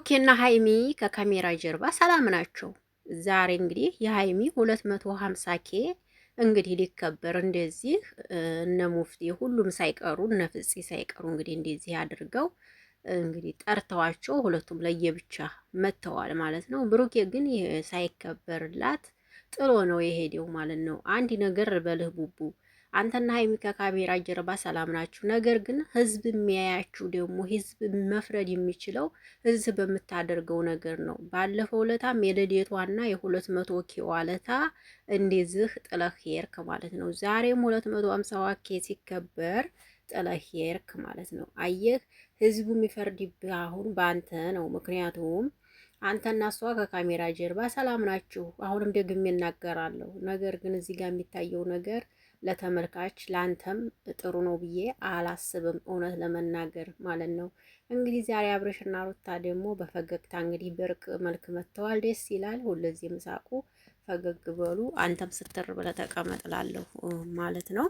ብሩኬና ሃይሚ ከካሜራ ጀርባ ሰላም ናቸው። ዛሬ እንግዲህ የሃይሚ 250 ኬ እንግዲህ ሊከበር እንደዚህ እነ ሙፍቲ ሁሉም ሳይቀሩ እነ ፍፄ ሳይቀሩ እንግዲህ እንደዚህ አድርገው እንግዲህ ጠርተዋቸው ሁለቱም ለየብቻ መተዋል ማለት ነው። ብሩኬ ግን ሳይከበርላት ጥሎ ነው የሄደው ማለት ነው። አንድ ነገር በልህ ቡቡ አንተና ሀይሚ ከካሜራ ጀርባ ሰላም ናችሁ። ነገር ግን ህዝብ የሚያያችሁ ደግሞ ህዝብ መፍረድ የሚችለው ህዝብ በምታደርገው ነገር ነው። ባለፈው ለታም የልደቷና የ200 ኬ ዋለታ እንደዚህ ጥለህ ሄድክ ማለት ነው። ዛሬም 250 ኬ ሲከበር ጥለህ ሄድክ ማለት ነው። አየህ ህዝቡ የሚፈርድብህ አሁን በአንተ ነው። ምክንያቱም አንተና እሷ ከካሜራ ጀርባ ሰላም ናችሁ። አሁንም ደግሜ እናገራለሁ። ነገር ግን እዚህ ጋር የሚታየው ነገር ለተመልካች ላንተም ጥሩ ነው ብዬ አላስብም፣ እውነት ለመናገር ማለት ነው። እንግዲህ ዛሬ አብርሽና ሩታ ደግሞ በፈገግታ እንግዲህ በርቅ መልክ መጥተዋል። ደስ ይላል። ሁለዚህም ሳቁ፣ ፈገግ በሉ። አንተም ስትር ብለህ ተቀመጥላለሁ ማለት ነው።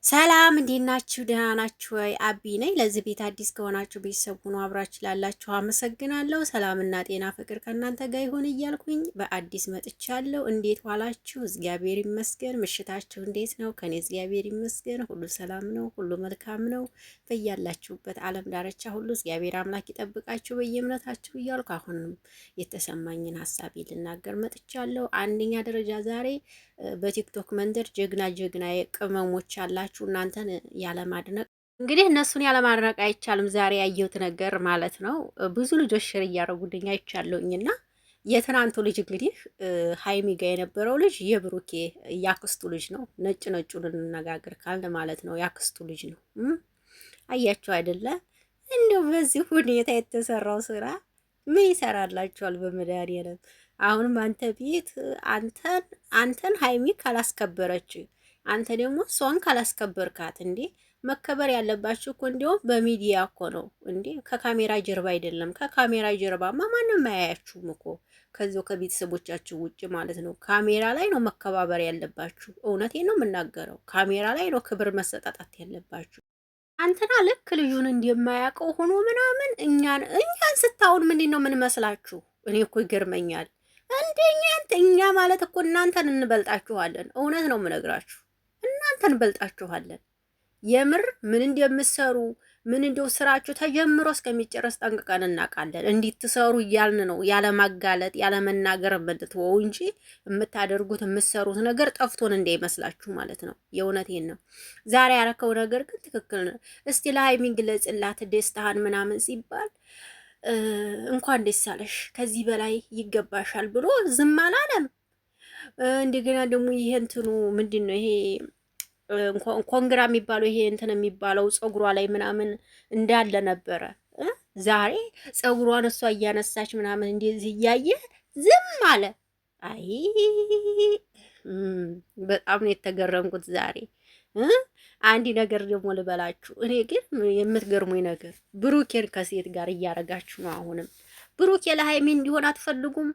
ሰላም እንዴት ናችሁ? ደህና ናችሁ ወይ? አቢ ነኝ። ለዚህ ቤት አዲስ ከሆናችሁ ቤተሰብ ሁኑ። አብራችሁ ላላችሁ አመሰግናለሁ። ሰላምና ጤና ፍቅር ከእናንተ ጋር ይሁን እያልኩኝ በአዲስ መጥቻለሁ። እንዴት ዋላችሁ? እግዚአብሔር ይመስገን። ምሽታችሁ እንዴት ነው? ከኔ እግዚአብሔር ይመስገን ሁሉ ሰላም ነው፣ ሁሉ መልካም ነው። በያላችሁበት ዓለም ዳርቻ ሁሉ እግዚአብሔር አምላክ ይጠብቃችሁ በየእምነታችሁ እያልኩ አሁንም የተሰማኝን ሀሳብ ልናገር መጥቻለሁ። አንደኛ ደረጃ ዛሬ በቲክቶክ መንደር ጀግና ጀግና ቅመሞች አላችሁ እናንተን ያለማድነቅ እንግዲህ እነሱን ያለማድነቅ አይቻልም። ዛሬ ያየሁት ነገር ማለት ነው። ብዙ ልጆች ሽር እያደረጉልኝ አይቻለሁኝና የትናንቱ ልጅ እንግዲህ ሀይሚ ጋ የነበረው ልጅ የብሩኬ ያክስቱ ልጅ ነው። ነጭ ነጩን እንነጋገር ካልን ማለት ነው ያክስቱ ልጅ ነው። አያችሁ አይደለ? እንደው በዚህ ሁኔታ የተሰራው ስራ ምን ይሰራላችኋል? በመድኃኒዓለም አሁንም አንተ ቤት አንተን ሀይሚ ካላስከበረች አንተ ደግሞ እሷን ካላስከበርካት እንዴ መከበር ያለባችሁ እኮ እንዲሁም በሚዲያ እኮ ነው እንዴ፣ ከካሜራ ጀርባ አይደለም። ከካሜራ ጀርባማ ማንም አያያችሁም እኮ ከዚያው ከቤተሰቦቻችሁ ውጭ ማለት ነው። ካሜራ ላይ ነው መከባበር ያለባችሁ። እውነቴን ነው የምናገረው። ካሜራ ላይ ነው ክብር መሰጣጣት ያለባችሁ። አንተና ልክ ልዩን እንደማያውቀው ሆኖ ምናምን እኛን ስታውን ምንድን ነው ምን መስላችሁ? እኔ እኮ ይገርመኛል። እንደኛ እኛ ማለት እኮ እናንተን እንበልጣችኋለን። እውነት ነው የምነግራችሁ፣ እናንተን እንበልጣችኋለን። የምር ምን እንደምትሰሩ ምን እንደው ስራችሁ ተጀምሮ እስከሚጨረስ ጠንቅቀን እናውቃለን። እንዲትሰሩ እያልን ነው ያለማጋለጥ ያለመናገር የምትተወው እንጂ የምታደርጉት የምትሰሩት ነገር ጠፍቶን እንዳይመስላችሁ ማለት ነው። የእውነቴን ነው። ዛሬ ያረከው ነገር ግን ትክክል ነው። እስቲ ለሀይሚ ግለጽላት ደስታህን ምናምን ሲባል እንኳን ደስ አለሽ ከዚህ በላይ ይገባሻል ብሎ ዝም አላለም። እንደገና ደግሞ ይሄ እንትኑ ምንድን ነው ይሄ ኮንግራ የሚባለው ይሄ እንትን የሚባለው ፀጉሯ ላይ ምናምን እንዳለ ነበረ። ዛሬ ፀጉሯን እሷ እያነሳች ምናምን እንደዚህ እያየ ዝም አለ። አይ በጣም ነው የተገረምኩት ዛሬ። አንድ ነገር ደግሞ ልበላችሁ። እኔ ግን የምትገርሙኝ ነገር ብሩኬን ከሴት ጋር እያረጋችሁ ነው። አሁንም ብሩኬ ለሃይሚ እንዲሆን አትፈልጉም።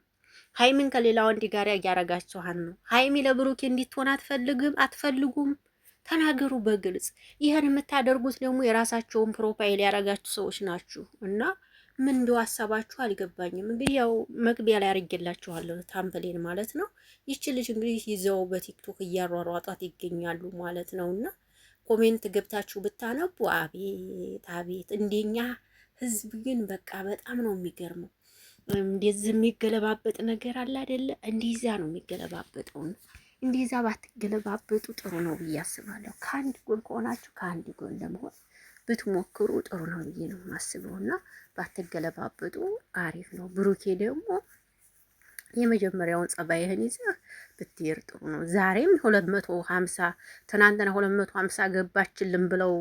ሃይሚን ከሌላ ወንድ ጋር እያረጋችኋን ነው። ሃይሚ ለብሩኬ እንዲትሆን አትፈልጉም። ተናገሩ በግልጽ። ይሄን የምታደርጉት ደግሞ የራሳቸውን ፕሮፋይል ያረጋችሁ ሰዎች ናችሁ እና ምን እንደው ሀሳባችሁ አልገባኝም። እንግዲህ ያው መግቢያ ላይ አድርጌላችኋለሁ ታምፕሌን ማለት ነው። ይቺ ልጅ እንግዲህ ይዘው በቲክቶክ እያሯሯጧት ይገኛሉ ማለት ነውና ኮሜንት ገብታችሁ ብታነቡ አቤት አቤት! እንደኛ ህዝብ ግን በቃ በጣም ነው የሚገርመው። እንደዚህ የሚገለባበጥ ነገር አለ አይደለ? እንደዛ ነው የሚገለባበጠው። እንደዛ ባትገለባበጡ ጥሩ ነው ብዬ አስባለሁ። ከአንድ ጎን ከሆናችሁ ከአንድ ጎን ለመሆን ብትሞክሩ ጥሩ ነው ብዬ ነው የማስበውና ባትገለባበጡ አሪፍ ነው። ብሩኬ ደግሞ የመጀመሪያውን ጸባይህን ይዘህ ብትሄድ ጥሩ ነው። ዛሬም 250 ትናንትና 250 ገባችልን ብለው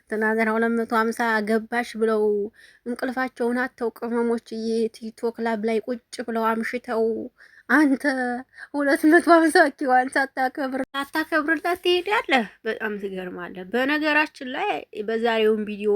ትናንትና 250 ገባሽ ብለው እንቅልፋቸውን አተው ቅመሞች ቲክቶክ ላብ ላይ ቁጭ ብለው አምሽተው አንተ 250 ኪዋን ሳታከብርላት ትሄዳለህ። በጣም ትገርማለህ። በነገራችን ላይ በዛሬውን ቪዲዮ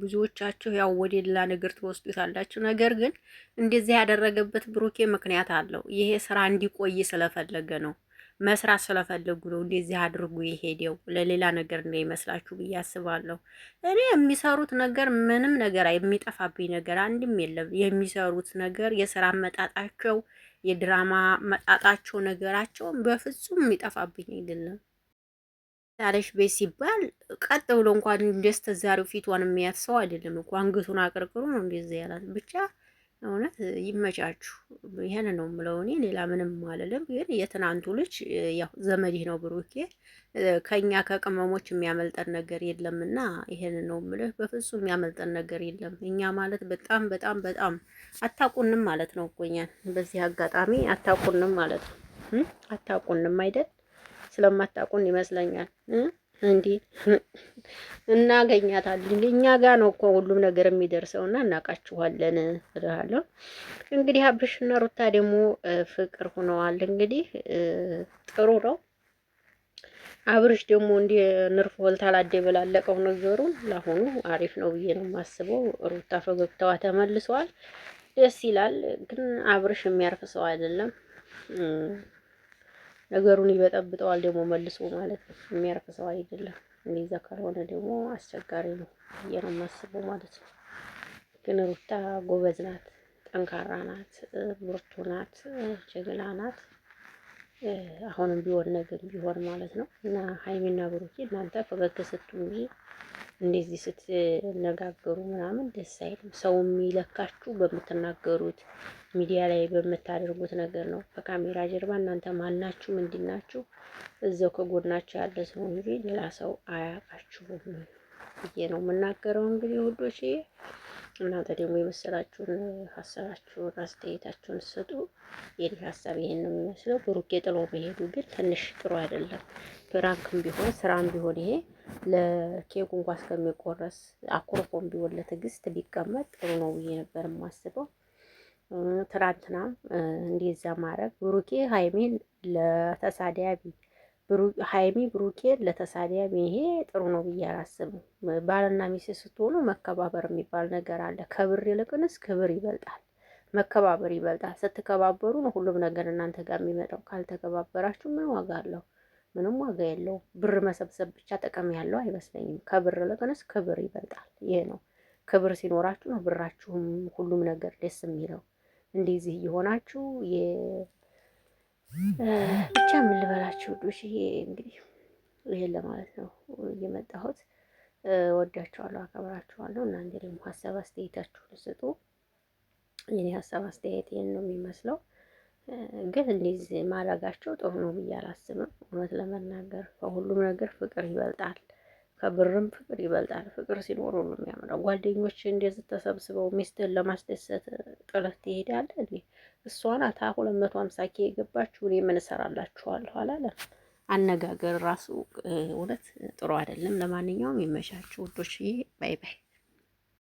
ብዙዎቻችሁ ያው ወደ ሌላ ነገር ትወስዱታላችሁ። ነገር ግን እንደዚህ ያደረገበት ብሩኬ ምክንያት አለው። ይሄ ስራ እንዲቆይ ስለፈለገ ነው። መስራት ስለፈለጉ ነው እንደዚህ አድርጉ የሄደው ለሌላ ነገር እንዳይመስላችሁ ብዬ አስባለሁ። እኔ የሚሰሩት ነገር ምንም ነገር የሚጠፋብኝ ነገር አንድም የለም። የሚሰሩት ነገር የስራ አመጣጣቸው፣ የድራማ መጣጣቸው ነገራቸውን በፍጹም የሚጠፋብኝ አይደለም። ያለሽ ቤት ሲባል ቀጥ ብሎ እንኳን እንደስተዛሬው ፊቷን የሚያት ሰው አይደለም እኮ አንገቱን አቅርቅሮ ነው እንደዚህ ያላት ብቻ እውነት ይመቻችሁ። ይሄን ነው የምለው እኔ ሌላ ምንም አልልም። ግን የትናንቱ ልጅ ያው ዘመድህ ነው ብሩኬ፣ ከኛ ከቅመሞች የሚያመልጠን ነገር የለምና ይሄን ነው የምልህ። በፍጹም የሚያመልጠን ነገር የለም። እኛ ማለት በጣም በጣም በጣም አታውቁንም ማለት ነው እኮ እኛን። በዚህ አጋጣሚ አታውቁንም ማለት ነው። አታውቁንም አይደል? ስለማታውቁን ይመስለኛል እንዴ እናገኛታለን። እኛ ጋር ነው እኮ ሁሉም ነገር የሚደርሰውና እናውቃችኋለን እልሃለሁ። እንግዲህ አብርሽና ሩታ ደግሞ ፍቅር ሆነዋል። እንግዲህ ጥሩ ነው። አብርሽ ደግሞ እንደ ንርፍ ወልታ ላደበላለቀው ነገሩን ለአሁኑ አሪፍ ነው ብዬ ነው የማስበው። ሩታ ፈገግታዋ ተመልሷል፣ ደስ ይላል። ግን አብርሽ የሚያርፍ ሰው አይደለም። ነገሩን ይበጠብጠዋል ደግሞ መልሶ ማለት ነው። የሚያርፍ ሰው አይደለም። እንደዛ ካልሆነ ደግሞ አስቸጋሪ ነው ብዬ ነው የማስበው ማለት ነው። ግን ሩታ ጎበዝ ናት፣ ጠንካራ ናት፣ ብርቱ ናት፣ ጀግና ናት። አሁንም ቢሆን ነገር ቢሆን ማለት ነው። እና ሀይሚና ብሩኬ እናንተ ፈገግ ስትሉ እንደዚህ ስትነጋገሩ ምናምን ደስ አይልም። ሰው የሚለካችሁ በምትናገሩት ሚዲያ ላይ በምታደርጉት ነገር ነው። ከካሜራ ጀርባ እናንተ ማናችሁ ምንድናችሁ? እዛው ከጎናችሁ ያለ ሰው እንጂ ሌላ ሰው አያውቃችሁም ብዬ ነው የምናገረው። እንግዲህ ውዶች እናንተ ደግሞ የመሰላችሁን ሀሳባችሁን አስተያየታችሁን ስጡ። የኔ ሀሳብ ይሄን ነው የሚመስለው። ብሩኬ ጥሎ መሄዱ ግን ትንሽ ጥሩ አይደለም። ፍራንክም ቢሆን ስራም ቢሆን ይሄ ለኬኩ እንኳን እስከሚቆረስ አኩርፎም ቢሆን ለትዕግስት ቢቀመጥ ጥሩ ነው ብዬ ነበር የማስበው። ትናንትናም እንደዛ ማድረግ ብሩኬ ሀይሚን ለተሳዳቢ ሀይሚ ብሩኬን ለተሳዳቢ ይሄ ጥሩ ነው ብዬ አላስብም። ባልና ሚስት ስትሆኑ መከባበር የሚባል ነገር አለ። ከብር ይልቅንስ ክብር ይበልጣል፣ መከባበር ይበልጣል። ስትከባበሩ ነው ሁሉም ነገር እናንተ ጋር የሚመጣው። ካልተከባበራችሁ ምን ዋጋ አለው? ምንም ዋጋ የለውም። ብር መሰብሰብ ብቻ ጥቅም ያለው አይመስለኝም። ከብር ይልቅንስ ክብር ይበልጣል። ይሄ ነው። ክብር ሲኖራችሁ ነው ብራችሁም ሁሉም ነገር ደስ የሚለው። እንደዚህ እየሆናችሁ ብቻ ምን ልበላችሁ ውዶችዬ፣ እንግዲህ ይሄን ለማለት ነው እየመጣሁት። ወዳችኋለሁ፣ አከብራችኋለሁ። እናንተ ደግሞ ሀሳብ አስተያየታችሁን ስጡ። የኔ ሀሳብ አስተያየት ይሄን ነው የሚመስለው። ግን እንደዚህ ማድረጋቸው ጥሩ ነው ብዬ አላስብም። እውነት ለመናገር ከሁሉም ነገር ፍቅር ይበልጣል፣ ከብርም ፍቅር ይበልጣል። ፍቅር ሲኖር ሁሉም ያምራል። ጓደኞች እንደዚህ ተሰብስበው ሚስትህን ለማስደሰት ጥለት ትሄዳለህ እንዴ? እሷ ናት 250 ኬ የገባችሁ እኔ ምን እሰራላችኋለሁ አላለም። አነጋገር ራሱ እውነት ጥሩ አይደለም። ለማንኛውም ይመሻችሁ ውዶችዬ፣ ባይ ባይ።